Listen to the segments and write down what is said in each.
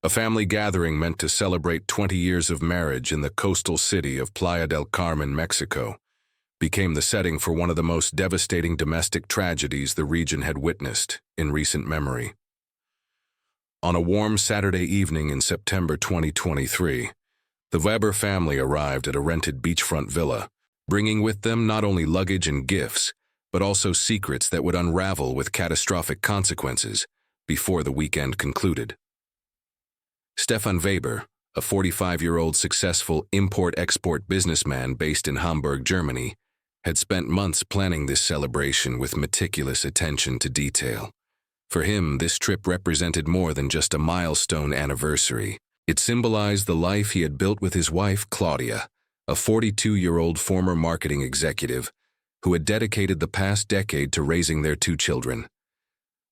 A family gathering meant to celebrate 20 years of marriage in the coastal city of Playa del Carmen, Mexico, became the setting for one of the most devastating domestic tragedies the region had witnessed in recent memory. On a warm Saturday evening in September 2023, the Weber family arrived at a rented beachfront villa, bringing with them not only luggage and gifts, but also secrets that would unravel with catastrophic consequences before the weekend concluded. Stefan Weber, a 45-year-old successful import-export businessman based in Hamburg, Germany, had spent months planning this celebration with meticulous attention to detail. For him, this trip represented more than just a milestone anniversary. It symbolized the life he had built with his wife, Claudia, a 42-year-old former marketing executive who had dedicated the past decade to raising their two children.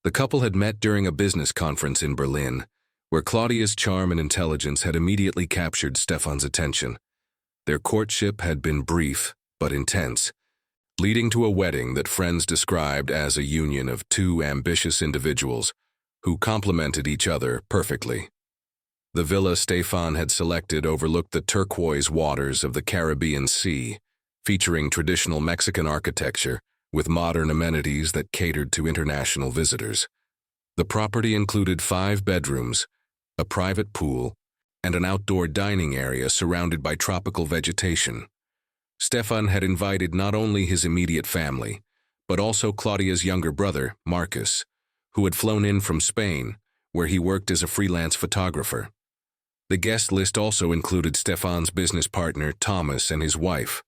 The couple had met during a business conference in Berlin, where Claudia's charm and intelligence had immediately captured Stefan's attention. Their courtship had been brief but intense, leading to a wedding that friends described as a union of two ambitious individuals who complemented each other perfectly. The villa Stefan had selected overlooked the turquoise waters of the Caribbean Sea, featuring traditional Mexican architecture with modern amenities that catered to international visitors. The property included 5 bedrooms, a private pool, and an outdoor dining area surrounded by tropical vegetation. Stefan had invited not only his immediate family, but also Claudia's younger brother, Marcus, who had flown in from Spain, where he worked as a freelance photographer. The guest list also included Stefan's business partner, Thomas, and his wife,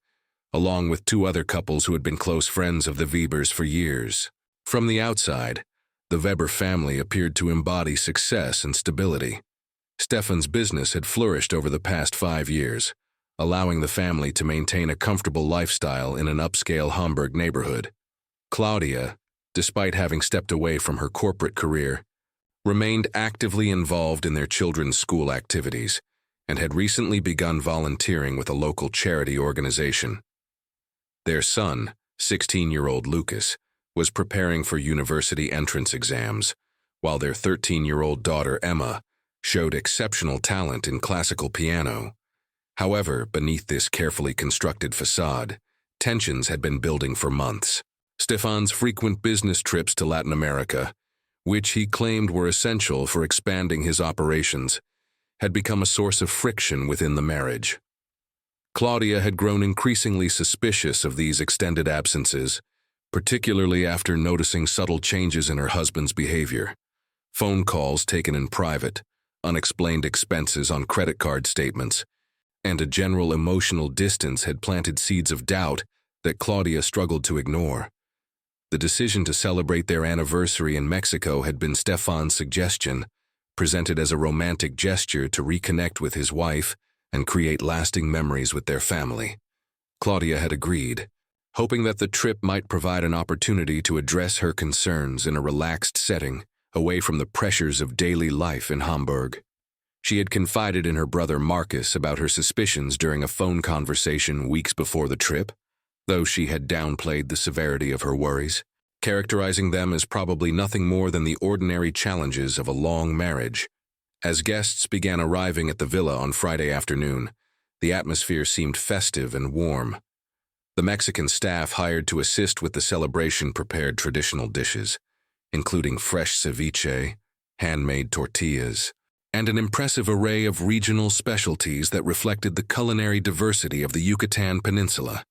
along with 2 other couples who had been close friends of the Webers for years. From the outside, the Weber family appeared to embody success and stability. Stefan's business had flourished over the past 5 years, allowing the family to maintain a comfortable lifestyle in an upscale Hamburg neighborhood. Claudia, despite having stepped away from her corporate career, remained actively involved in their children's school activities and had recently begun volunteering with a local charity organization. Their son, 16-year-old Lucas, was preparing for university entrance exams, while their 13-year-old daughter Emma showed exceptional talent in classical piano. However, beneath this carefully constructed facade, tensions had been building for months. Stefan's frequent business trips to Latin America, which he claimed were essential for expanding his operations, had become a source of friction within the marriage. Claudia had grown increasingly suspicious of these extended absences, particularly after noticing subtle changes in her husband's behavior. Phone calls taken in private, unexplained expenses on credit card statements, and a general emotional distance had planted seeds of doubt that Claudia struggled to ignore. The decision to celebrate their anniversary in Mexico had been Stefan's suggestion, presented as a romantic gesture to reconnect with his wife and create lasting memories with their family. Claudia had agreed, hoping that the trip might provide an opportunity to address her concerns in a relaxed setting, away from the pressures of daily life in Hamburg. She had confided in her brother Marcus about her suspicions during a phone conversation weeks before the trip, though she had downplayed the severity of her worries, characterizing them as probably nothing more than the ordinary challenges of a long marriage. As guests began arriving at the villa on Friday afternoon, the atmosphere seemed festive and warm. The Mexican staff hired to assist with the celebration prepared traditional dishes, including fresh ceviche, handmade tortillas, and an impressive array of regional specialties that reflected the culinary diversity of the Yucatan Peninsula.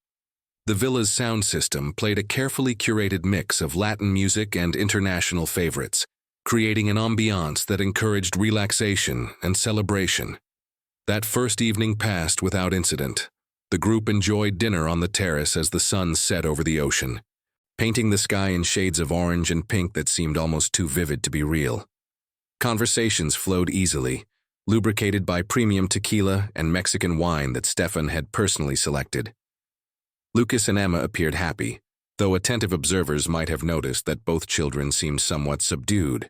The villa's sound system played a carefully curated mix of Latin music and international favorites, creating an ambiance that encouraged relaxation and celebration. That first evening passed without incident. The group enjoyed dinner on the terrace as the sun set over the ocean, painting the sky in shades of orange and pink that seemed almost too vivid to be real. Conversations flowed easily, lubricated by premium tequila and Mexican wine that Stefan had personally selected. Lucas and Emma appeared happy, though attentive observers might have noticed that both children seemed somewhat subdued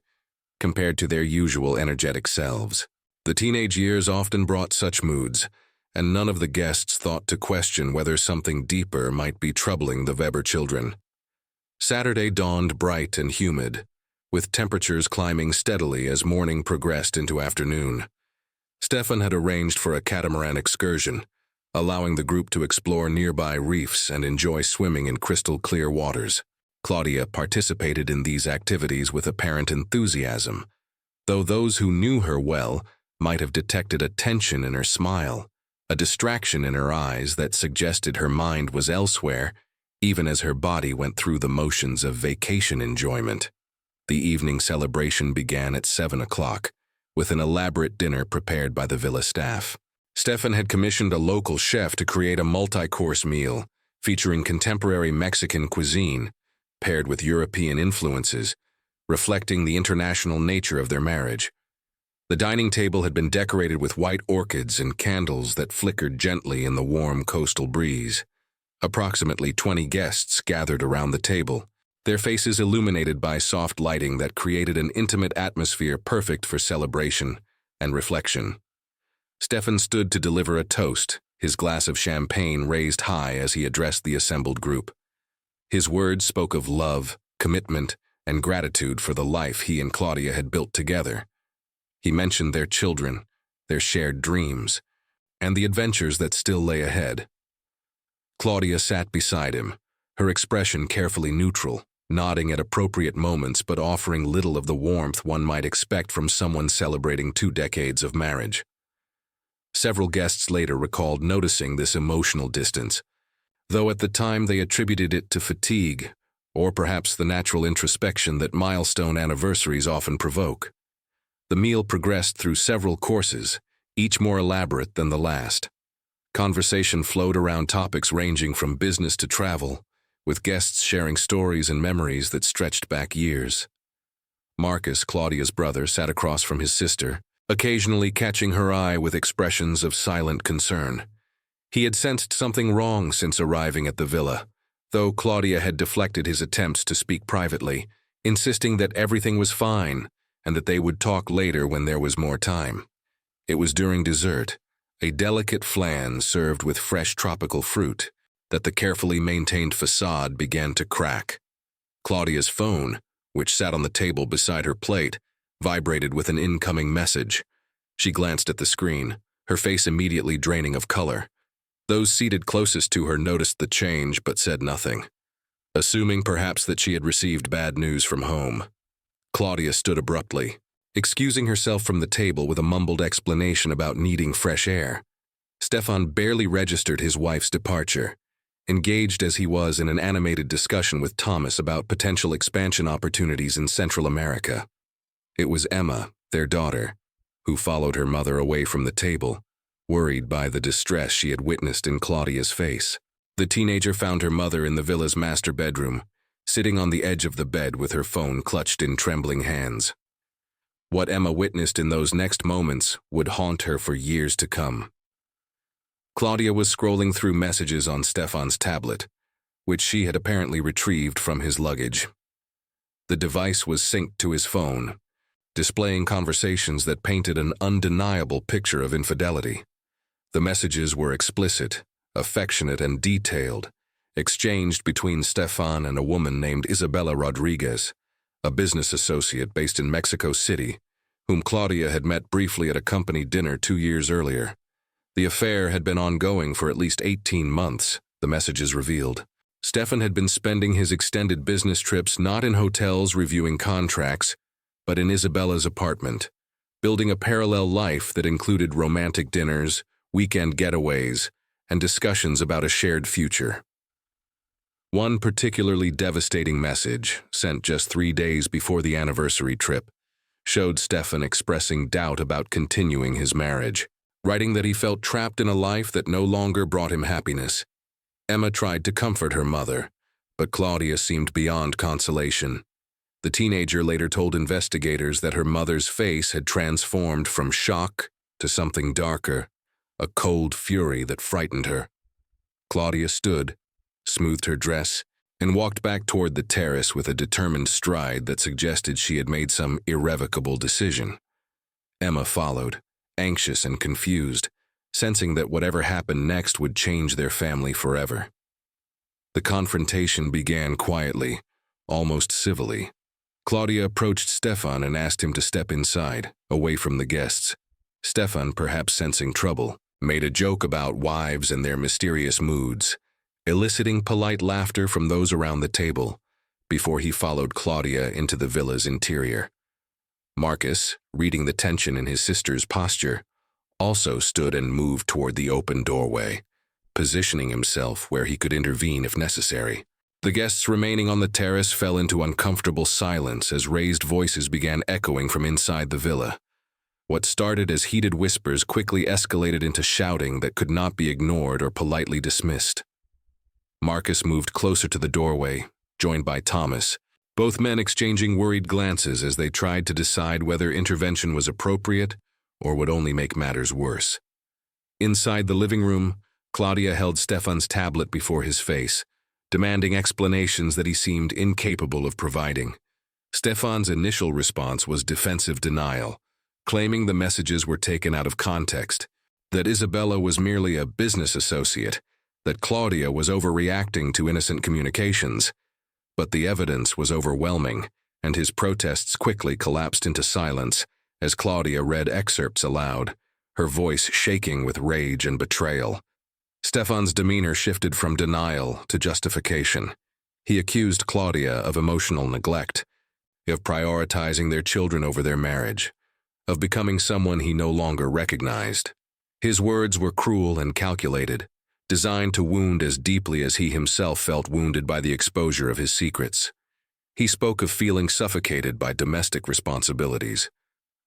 compared to their usual energetic selves. The teenage years often brought such moods, and none of the guests thought to question whether something deeper might be troubling the Weber children. Saturday dawned bright and humid, with temperatures climbing steadily as morning progressed into afternoon. Stefan had arranged for a catamaran excursion, allowing the group to explore nearby reefs and enjoy swimming in crystal-clear waters. Claudia participated in these activities with apparent enthusiasm, though those who knew her well might have detected a tension in her smile, a distraction in her eyes that suggested her mind was elsewhere, even as her body went through the motions of vacation enjoyment. The evening celebration began at 7 o'clock, with an elaborate dinner prepared by the villa staff. Stefan had commissioned a local chef to create a multi-course meal featuring contemporary Mexican cuisine paired with European influences, reflecting the international nature of their marriage. The dining table had been decorated with white orchids and candles that flickered gently in the warm coastal breeze. Approximately 20 guests gathered around the table, their faces illuminated by soft lighting that created an intimate atmosphere perfect for celebration and reflection. Stefan stood to deliver a toast, his glass of champagne raised high as he addressed the assembled group. His words spoke of love, commitment, and gratitude for the life he and Claudia had built together. He mentioned their children, their shared dreams, and the adventures that still lay ahead. Claudia sat beside him, her expression carefully neutral, nodding at appropriate moments but offering little of the warmth one might expect from someone celebrating 2 decades of marriage. Several guests later recalled noticing this emotional distance, though at the time they attributed it to fatigue, or perhaps the natural introspection that milestone anniversaries often provoke. The meal progressed through several courses, each more elaborate than the last. Conversation flowed around topics ranging from business to travel, with guests sharing stories and memories that stretched back years. Marcus, Claudia's brother, sat across from his sister, occasionally catching her eye with expressions of silent concern. He had sensed something wrong since arriving at the villa, though Claudia had deflected his attempts to speak privately, insisting that everything was fine and that they would talk later when there was more time. It was during dessert, a delicate flan served with fresh tropical fruit, that the carefully maintained facade began to crack. Claudia's phone, which sat on the table beside her plate, vibrated with an incoming message. She glanced at the screen, her face immediately draining of color. Those seated closest to her noticed the change but said nothing, assuming perhaps that she had received bad news from home. Claudia stood abruptly, excusing herself from the table with a mumbled explanation about needing fresh air. Stefan barely registered his wife's departure, engaged as he was in an animated discussion with Thomas about potential expansion opportunities in Central America. It was Emma, their daughter, who followed her mother away from the table, worried by the distress she had witnessed in Claudia's face. The teenager found her mother in the villa's master bedroom, sitting on the edge of the bed with her phone clutched in trembling hands. What Emma witnessed in those next moments would haunt her for years to come. Claudia was scrolling through messages on Stefan's tablet, which she had apparently retrieved from his luggage. The device was synced to his phone, displaying conversations that painted an undeniable picture of infidelity. The messages were explicit, affectionate, and detailed, exchanged between Stefan and a woman named Isabella Rodriguez, a business associate based in Mexico City, whom Claudia had met briefly at a company dinner 2 years earlier. The affair had been ongoing for at least 18 months, the messages revealed. Stefan had been spending his extended business trips not in hotels reviewing contracts, but in Isabella's apartment, building a parallel life that included romantic dinners, weekend getaways, and discussions about a shared future. One particularly devastating message, sent just 3 days before the anniversary trip, showed Stefan expressing doubt about continuing his marriage, writing that he felt trapped in a life that no longer brought him happiness. Emma tried to comfort her mother, but Claudia seemed beyond consolation. The teenager later told investigators that her mother's face had transformed from shock to something darker, a cold fury that frightened her. Claudia stood, smoothed her dress, and walked back toward the terrace with a determined stride that suggested she had made some irrevocable decision. Emma followed, anxious and confused, sensing that whatever happened next would change their family forever. The confrontation began quietly, almost civilly. Claudia approached Stefan and asked him to step inside, away from the guests. Stefan, perhaps sensing trouble, made a joke about wives and their mysterious moods, eliciting polite laughter from those around the table before he followed Claudia into the villa's interior. Marcus, reading the tension in his sister's posture, also stood and moved toward the open doorway, positioning himself where he could intervene if necessary. The guests remaining on the terrace fell into uncomfortable silence as raised voices began echoing from inside the villa. What started as heated whispers quickly escalated into shouting that could not be ignored or politely dismissed. Marcus moved closer to the doorway, joined by Thomas, both men exchanging worried glances as they tried to decide whether intervention was appropriate or would only make matters worse. Inside the living room, Claudia held Stefan's tablet before his face, demanding explanations that he seemed incapable of providing. Stefan's initial response was defensive denial, claiming the messages were taken out of context, that Isabella was merely a business associate, that Claudia was overreacting to innocent communications. But the evidence was overwhelming, and his protests quickly collapsed into silence as Claudia read excerpts aloud, her voice shaking with rage and betrayal. Stefan's demeanor shifted from denial to justification. He accused Claudia of emotional neglect, of prioritizing their children over their marriage, of becoming someone he no longer recognized. His words were cruel and calculated, designed to wound as deeply as he himself felt wounded by the exposure of his secrets. He spoke of feeling suffocated by domestic responsibilities,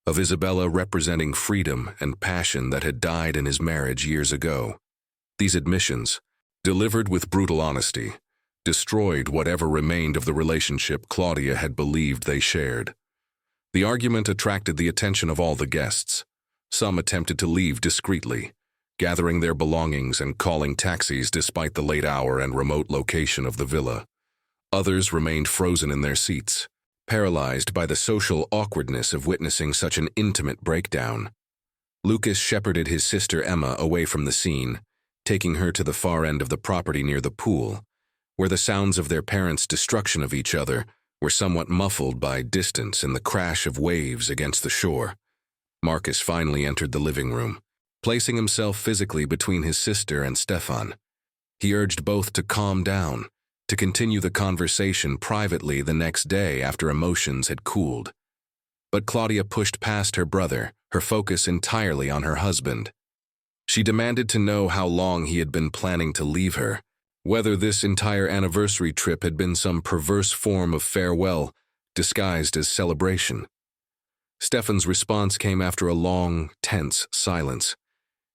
of Isabella representing freedom and passion that had died in his marriage years ago. These admissions, delivered with brutal honesty, destroyed whatever remained of the relationship Claudia had believed they shared. The argument attracted the attention of all the guests. Some attempted to leave discreetly, gathering their belongings and calling taxis despite the late hour and remote location of the villa. Others remained frozen in their seats, paralyzed by the social awkwardness of witnessing such an intimate breakdown. Lucas shepherded his sister Emma away from the scene, taking her to the far end of the property near the pool, where the sounds of their parents' destruction of each other were somewhat muffled by distance and the crash of waves against the shore. Marcus finally entered the living room, placing himself physically between his sister and Stefan. He urged both to calm down, to continue the conversation privately the next day after emotions had cooled. But Claudia pushed past her brother, her focus entirely on her husband. She demanded to know how long he had been planning to leave her, whether this entire anniversary trip had been some perverse form of farewell disguised as celebration. Stefan's response came after a long, tense silence.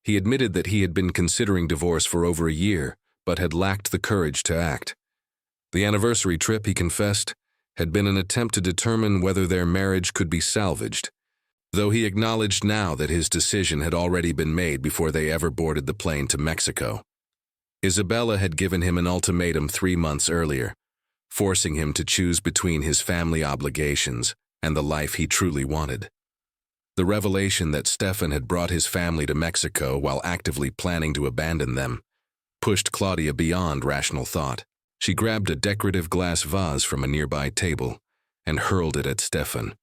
He admitted that he had been considering divorce for over a year, but had lacked the courage to act. The anniversary trip, he confessed, had been an attempt to determine whether their marriage could be salvaged, though he acknowledged now that his decision had already been made before they ever boarded the plane to Mexico. Isabella had given him an ultimatum 3 months earlier, forcing him to choose between his family obligations and the life he truly wanted. The revelation that Stefan had brought his family to Mexico while actively planning to abandon them pushed Claudia beyond rational thought. She grabbed a decorative glass vase from a nearby table and hurled it at Stefan,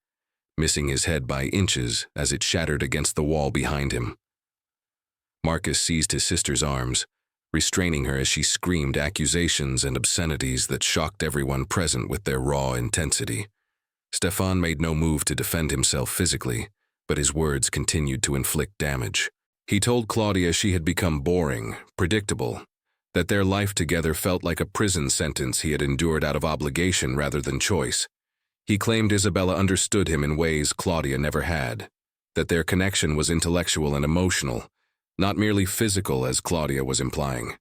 missing his head by inches as it shattered against the wall behind him. Marcus seized his sister's arms, restraining her as she screamed accusations and obscenities that shocked everyone present with their raw intensity. Stefan made no move to defend himself physically, but his words continued to inflict damage. He told Claudia she had become boring, predictable, that their life together felt like a prison sentence he had endured out of obligation rather than choice. He claimed Isabella understood him in ways Claudia never had, that their connection was intellectual and emotional, not merely physical as Claudia was implying.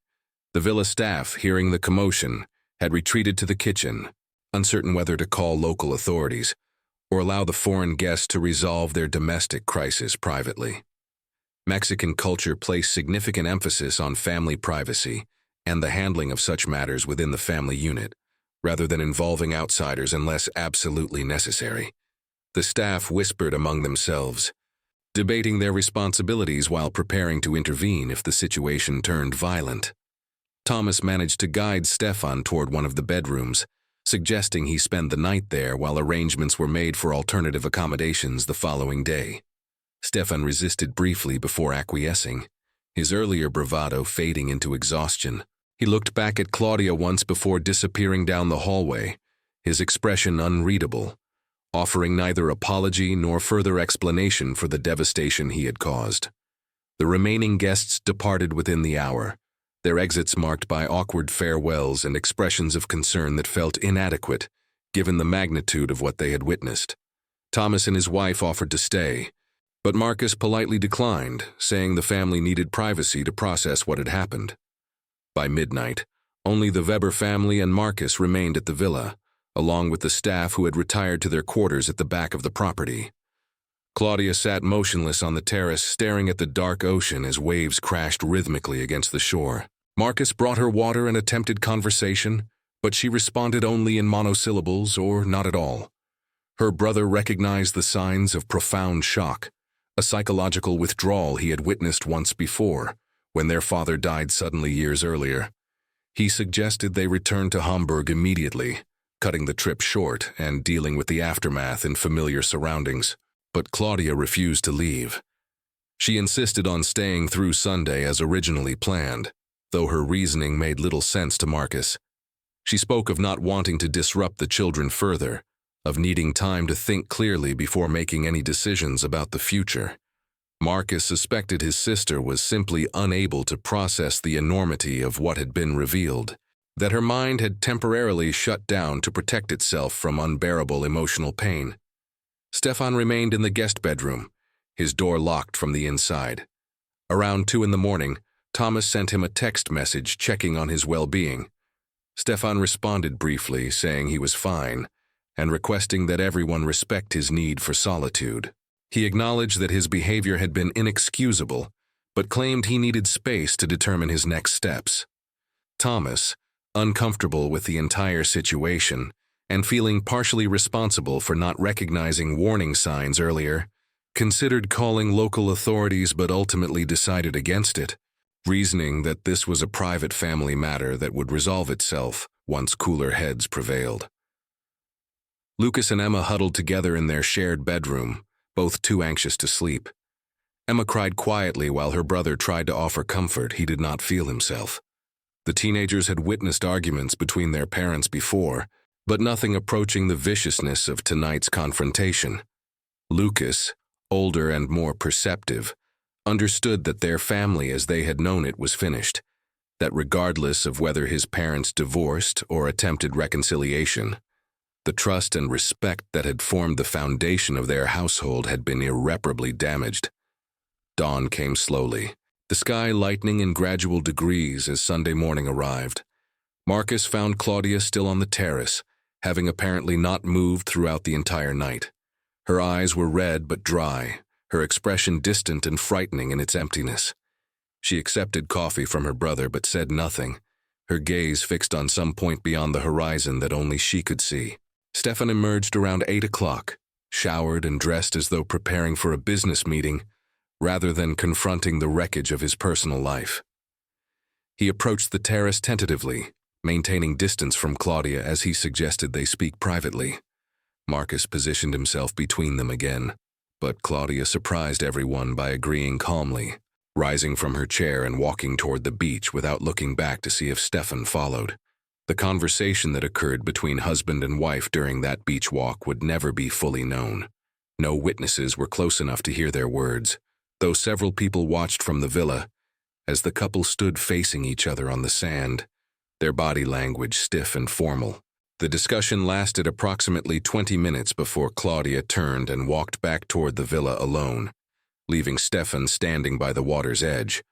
The villa staff, hearing the commotion, had retreated to the kitchen, uncertain whether to call local authorities or allow the foreign guests to resolve their domestic crisis privately. Mexican culture placed significant emphasis on family privacy and the handling of such matters within the family unit, rather than involving outsiders unless absolutely necessary. The staff whispered among themselves, debating their responsibilities while preparing to intervene if the situation turned violent. Thomas managed to guide Stefan toward one of the bedrooms, suggesting he spend the night there while arrangements were made for alternative accommodations the following day. Stefan resisted briefly before acquiescing, his earlier bravado fading into exhaustion. He looked back at Claudia once before disappearing down the hallway, his expression unreadable, offering neither apology nor further explanation for the devastation he had caused. The remaining guests departed within the hour, their exits marked by awkward farewells and expressions of concern that felt inadequate, given the magnitude of what they had witnessed. Thomas and his wife offered to stay, but Marcus politely declined, saying the family needed privacy to process what had happened. By midnight, only the Weber family and Marcus remained at the villa, along with the staff who had retired to their quarters at the back of the property. Claudia sat motionless on the terrace, staring at the dark ocean as waves crashed rhythmically against the shore. Marcus brought her water and attempted conversation, but she responded only in monosyllables or not at all. Her brother recognized the signs of profound shock, a psychological withdrawal he had witnessed once before, when their father died suddenly years earlier. He suggested they return to Hamburg immediately, cutting the trip short and dealing with the aftermath in familiar surroundings. But Claudia refused to leave. She insisted on staying through Sunday as originally planned, though her reasoning made little sense to Marcus. She spoke of not wanting to disrupt the children further, of needing time to think clearly before making any decisions about the future. Marcus suspected his sister was simply unable to process the enormity of what had been revealed, that her mind had temporarily shut down to protect itself from unbearable emotional pain. Stefan remained in the guest bedroom, his door locked from the inside. Around 2 a.m, Thomas sent him a text message checking on his well-being. Stefan responded briefly, saying he was fine, and requesting that everyone respect his need for solitude. He acknowledged that his behavior had been inexcusable, but claimed he needed space to determine his next steps. Thomas, uncomfortable with the entire situation, and feeling partially responsible for not recognizing warning signs earlier, considered calling local authorities but ultimately decided against it, reasoning that this was a private family matter that would resolve itself once cooler heads prevailed. Lucas and Emma huddled together in their shared bedroom, both too anxious to sleep. Emma cried quietly while her brother tried to offer comfort. He did not feel himself. The teenagers had witnessed arguments between their parents before, but nothing approaching the viciousness of tonight's confrontation. Lucas, older and more perceptive, understood that their family as they had known it was finished, that regardless of whether his parents divorced or attempted reconciliation, the trust and respect that had formed the foundation of their household had been irreparably damaged. Dawn came slowly, the sky lightening in gradual degrees as Sunday morning arrived. Marcus found Claudia still on the terrace, having apparently not moved throughout the entire night. Her eyes were red but dry, her expression distant and frightening in its emptiness. She accepted coffee from her brother but said nothing, her gaze fixed on some point beyond the horizon that only she could see. Stefan emerged around 8 o'clock, showered and dressed as though preparing for a business meeting, rather than confronting the wreckage of his personal life. He approached the terrace tentatively, maintaining distance from Claudia as he suggested they speak privately. Marcus positioned himself between them again, but Claudia surprised everyone by agreeing calmly, rising from her chair and walking toward the beach without looking back to see if Stefan followed. The conversation that occurred between husband and wife during that beach walk would never be fully known. No witnesses were close enough to hear their words, though several people watched from the villa as the couple stood facing each other on the sand, their body language stiff and formal. The discussion lasted approximately 20 minutes before Claudia turned and walked back toward the villa alone, leaving Stefan standing by the water's edge.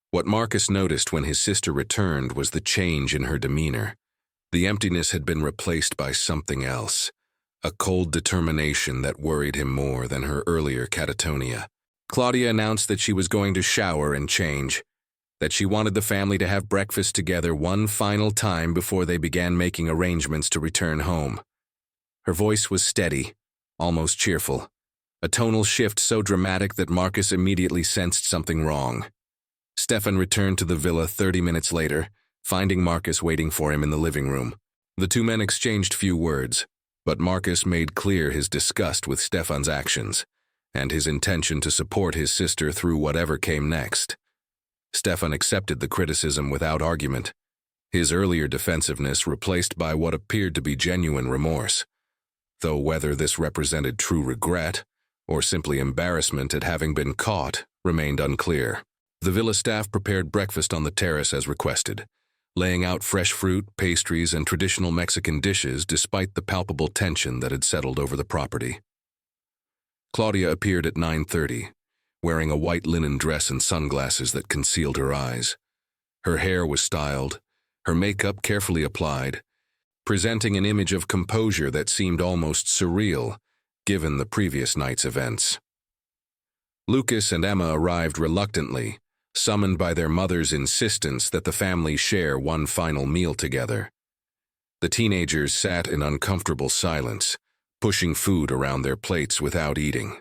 What Marcus noticed when his sister returned was the change in her demeanor. The emptiness had been replaced by something else, a cold determination that worried him more than her earlier catatonia. Claudia announced that she was going to shower and change, that she wanted the family to have breakfast together one final time before they began making arrangements to return home. Her voice was steady, almost cheerful, a tonal shift so dramatic that Marcus immediately sensed something wrong. Stefan returned to the villa 30 minutes later, finding Marcus waiting for him in the living room. The two men exchanged few words, but Marcus made clear his disgust with Stefan's actions. and his intention to support his sister through whatever came next. Stefan accepted the criticism without argument, his earlier defensiveness replaced by what appeared to be genuine remorse, though whether this represented true regret or simply embarrassment at having been caught remained unclear. The villa staff prepared breakfast on the terrace as requested, laying out fresh fruit, pastries, and traditional Mexican dishes despite the palpable tension that had settled over the property. Claudia appeared at 9:30, wearing a white linen dress and sunglasses that concealed her eyes. Her hair was styled, her makeup carefully applied, presenting an image of composure that seemed almost surreal, given the previous night's events. Lucas and Emma arrived reluctantly, summoned by their mother's insistence that the family share one final meal together. The teenagers sat in uncomfortable silence, pushing food around their plates without eating.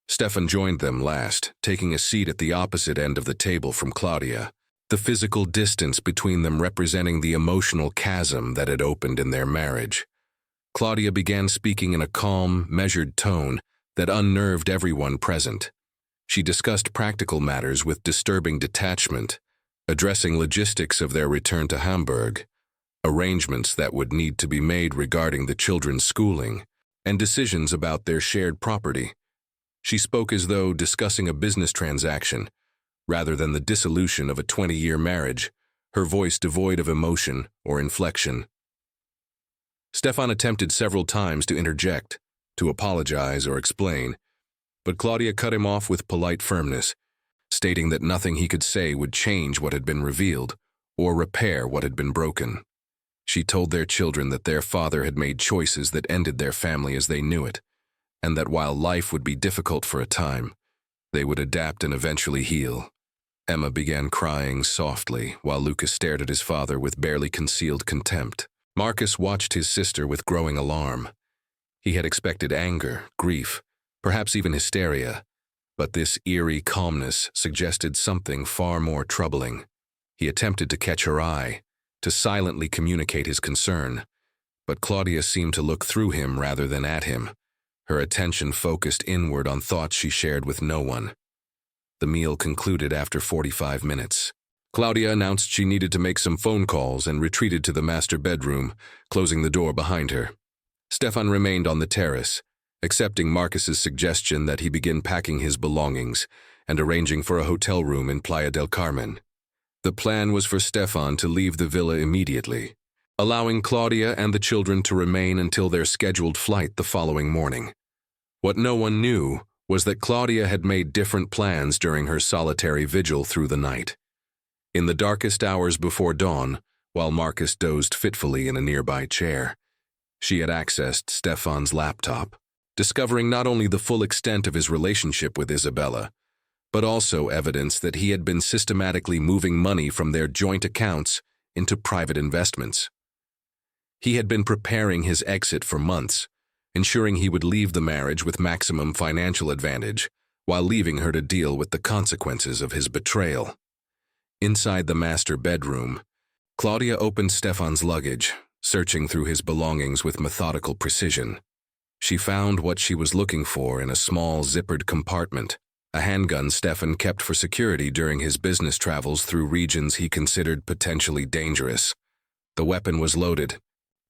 Stefan joined them last, taking a seat at the opposite end of the table from Claudia, the physical distance between them representing the emotional chasm that had opened in their marriage. Claudia began speaking in a calm, measured tone that unnerved everyone present. She discussed practical matters with disturbing detachment, addressing logistics of their return to Hamburg, arrangements that would need to be made regarding the children's schooling, and decisions about their shared property. She spoke as though discussing a business transaction, rather than the dissolution of a 20-year marriage, her voice devoid of emotion or inflection. Stefan attempted several times to interject, to apologize or explain, but Claudia cut him off with polite firmness, stating that nothing he could say would change what had been revealed or repair what had been broken. She told their children that their father had made choices that ended their family as they knew it, and that while life would be difficult for a time, they would adapt and eventually heal. Emma began crying softly, while Lucas stared at his father with barely concealed contempt. Marcus watched his sister with growing alarm. He had expected anger, grief, perhaps even hysteria, but this eerie calmness suggested something far more troubling. He attempted to catch her eye, to silently communicate his concern, but Claudia seemed to look through him rather than at him, her attention focused inward on thoughts she shared with no one. The meal concluded after 45 minutes. Claudia announced she needed to make some phone calls and retreated to the master bedroom, closing the door behind her. Stefan remained on the terrace, accepting Marcus's suggestion that he begin packing his belongings and arranging for a hotel room in Playa del Carmen. The plan was for Stefan to leave the villa immediately, allowing Claudia and the children to remain until their scheduled flight the following morning. What no one knew was that Claudia had made different plans during her solitary vigil through the night. In the darkest hours before dawn, while Marcus dozed fitfully in a nearby chair, she had accessed Stefan's laptop, discovering not only the full extent of his relationship with Isabella, but also evidence that he had been systematically moving money from their joint accounts into private investments. He had been preparing his exit for months, ensuring he would leave the marriage with maximum financial advantage, while leaving her to deal with the consequences of his betrayal. Inside the master bedroom, Claudia opened Stefan's luggage, searching through his belongings with methodical precision. She found what she was looking for in a small zippered compartment, a handgun Stefan kept for security during his business travels through regions he considered potentially dangerous. The weapon was loaded,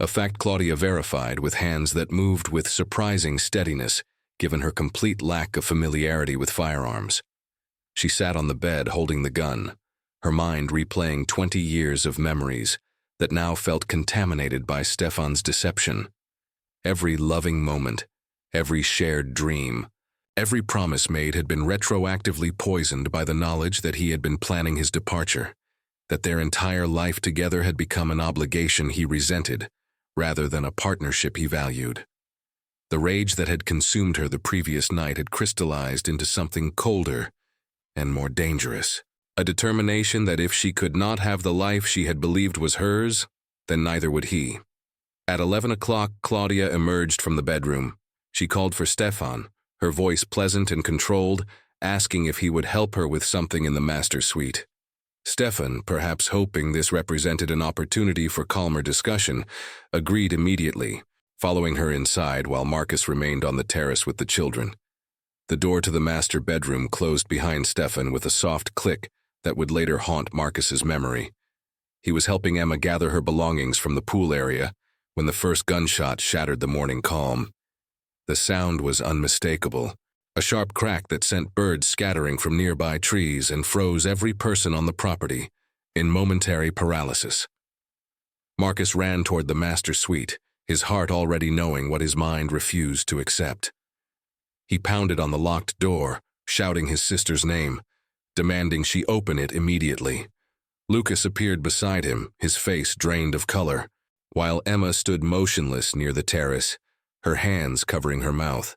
a fact Claudia verified with hands that moved with surprising steadiness, given her complete lack of familiarity with firearms. She sat on the bed holding the gun, her mind replaying 20 years of memories that now felt contaminated by Stefan's deception. Every loving moment, every shared dream, every promise made had been retroactively poisoned by the knowledge that he had been planning his departure, that their entire life together had become an obligation he resented, rather than a partnership he valued. The rage that had consumed her the previous night had crystallized into something colder and more dangerous, a determination that if she could not have the life she had believed was hers, then neither would he. At 11 o'clock, Claudia emerged from the bedroom. She called for Stefan, her voice pleasant and controlled, asking if he would help her with something in the master suite. Stefan, perhaps hoping this represented an opportunity for calmer discussion, agreed immediately, following her inside while Marcus remained on the terrace with the children. The door to the master bedroom closed behind Stefan with a soft click that would later haunt Marcus's memory. He was helping Emma gather her belongings from the pool area when the first gunshot shattered the morning calm. The sound was unmistakable, a sharp crack that sent birds scattering from nearby trees and froze every person on the property in momentary paralysis. Marcus ran toward the master suite, his heart already knowing what his mind refused to accept. He pounded on the locked door, shouting his sister's name, demanding she open it immediately. Lucas appeared beside him, his face drained of color, while Emma stood motionless near the terrace, her hands covering her mouth.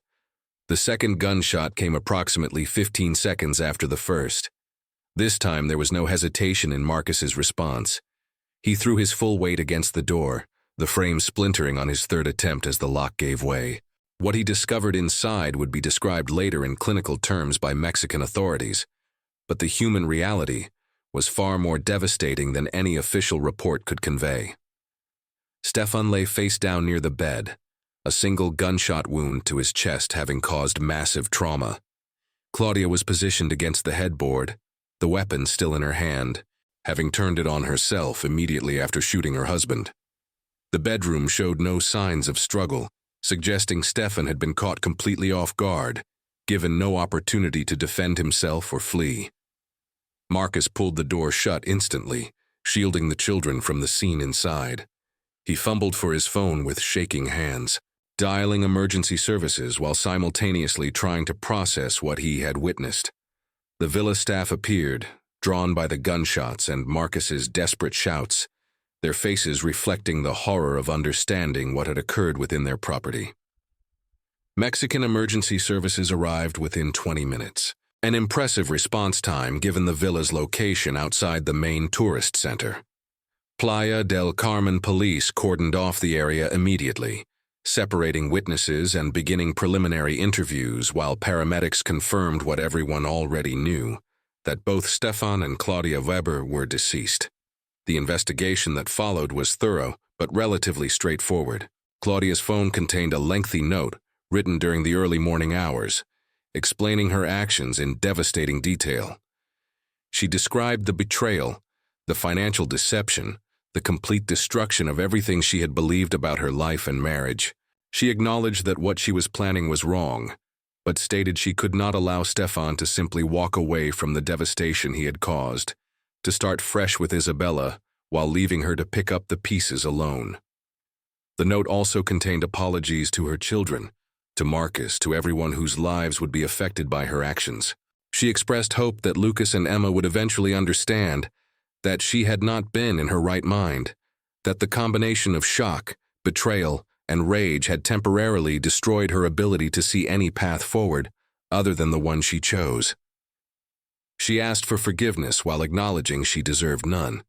The second gunshot came approximately 15 seconds after the first. This time there was no hesitation in Marcus's response. He threw his full weight against the door, the frame splintering on his third attempt as the lock gave way. What he discovered inside would be described later in clinical terms by Mexican authorities, but the human reality was far more devastating than any official report could convey. Stefan lay face down near the bed, a single gunshot wound to his chest having caused massive trauma. Claudia was positioned against the headboard, the weapon still in her hand, having turned it on herself immediately after shooting her husband. The bedroom showed no signs of struggle, suggesting Stefan had been caught completely off guard, given no opportunity to defend himself or flee. Marcus pulled the door shut instantly, shielding the children from the scene inside. He fumbled for his phone with shaking hands, dialing emergency services while simultaneously trying to process what he had witnessed. The villa staff appeared, drawn by the gunshots and Marcus's desperate shouts, their faces reflecting the horror of understanding what had occurred within their property. Mexican emergency services arrived within 20 minutes, an impressive response time given the villa's location outside the main tourist center. Playa del Carmen police cordoned off the area immediately, separating witnesses and beginning preliminary interviews while paramedics confirmed what everyone already knew, that both Stefan and Claudia Weber were deceased. The investigation that followed was thorough but relatively straightforward. Claudia's phone contained a lengthy note written during the early morning hours, explaining her actions in devastating detail. She described the betrayal, the financial deception, the complete destruction of everything she had believed about her life and marriage. She acknowledged that what she was planning was wrong, but stated she could not allow Stefan to simply walk away from the devastation he had caused, to start fresh with Isabella while leaving her to pick up the pieces alone. The note also contained apologies to her children, to Marcus, to everyone whose lives would be affected by her actions. She expressed hope that Lucas and Emma would eventually understand that she had not been in her right mind, that the combination of shock, betrayal, and rage had temporarily destroyed her ability to see any path forward other than the one she chose. She asked for forgiveness while acknowledging she deserved none.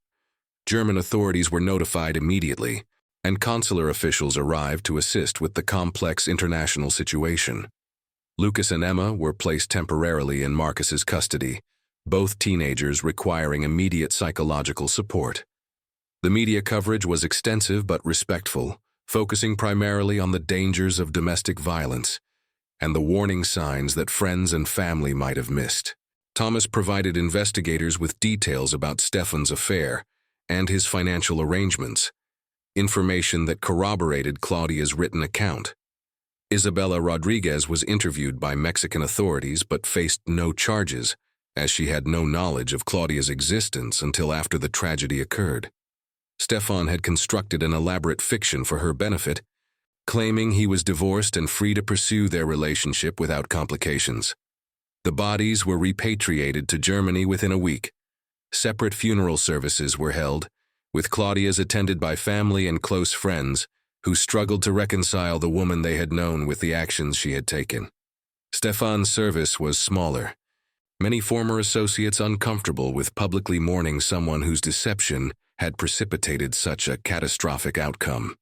German authorities were notified immediately, and consular officials arrived to assist with the complex international situation. Lucas and Emma were placed temporarily in Marcus's custody, both teenagers requiring immediate psychological support. The media coverage was extensive but respectful, focusing primarily on the dangers of domestic violence and the warning signs that friends and family might have missed. Thomas provided investigators with details about Stefan's affair and his financial arrangements, information that corroborated Claudia's written account. Isabella Rodriguez was interviewed by Mexican authorities but faced no charges, as she had no knowledge of Claudia's existence until after the tragedy occurred. Stefan had constructed an elaborate fiction for her benefit, claiming he was divorced and free to pursue their relationship without complications. The bodies were repatriated to Germany within a week. Separate funeral services were held, with Claudia's attended by family and close friends who struggled to reconcile the woman they had known with the actions she had taken. Stefan's service was smaller, many former associates uncomfortable with publicly mourning someone whose deception had precipitated such a catastrophic outcome.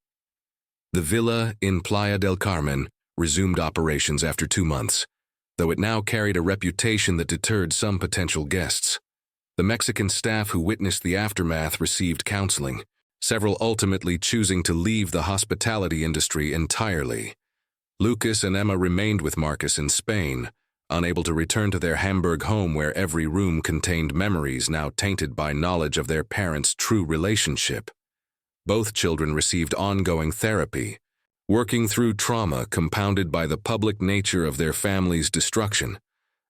The villa in Playa del Carmen resumed operations after 2 months, though it now carried a reputation that deterred some potential guests. The Mexican staff who witnessed the aftermath received counseling, several ultimately choosing to leave the hospitality industry entirely. Lucas and Emma remained with Marcus in Spain, unable to return to their Hamburg home where every room contained memories now tainted by knowledge of their parents' true relationship. Both children received ongoing therapy, working through trauma compounded by the public nature of their family's destruction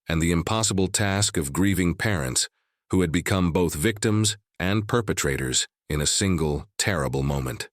and the impossible task of grieving parents who had become both victims and perpetrators in a single terrible moment.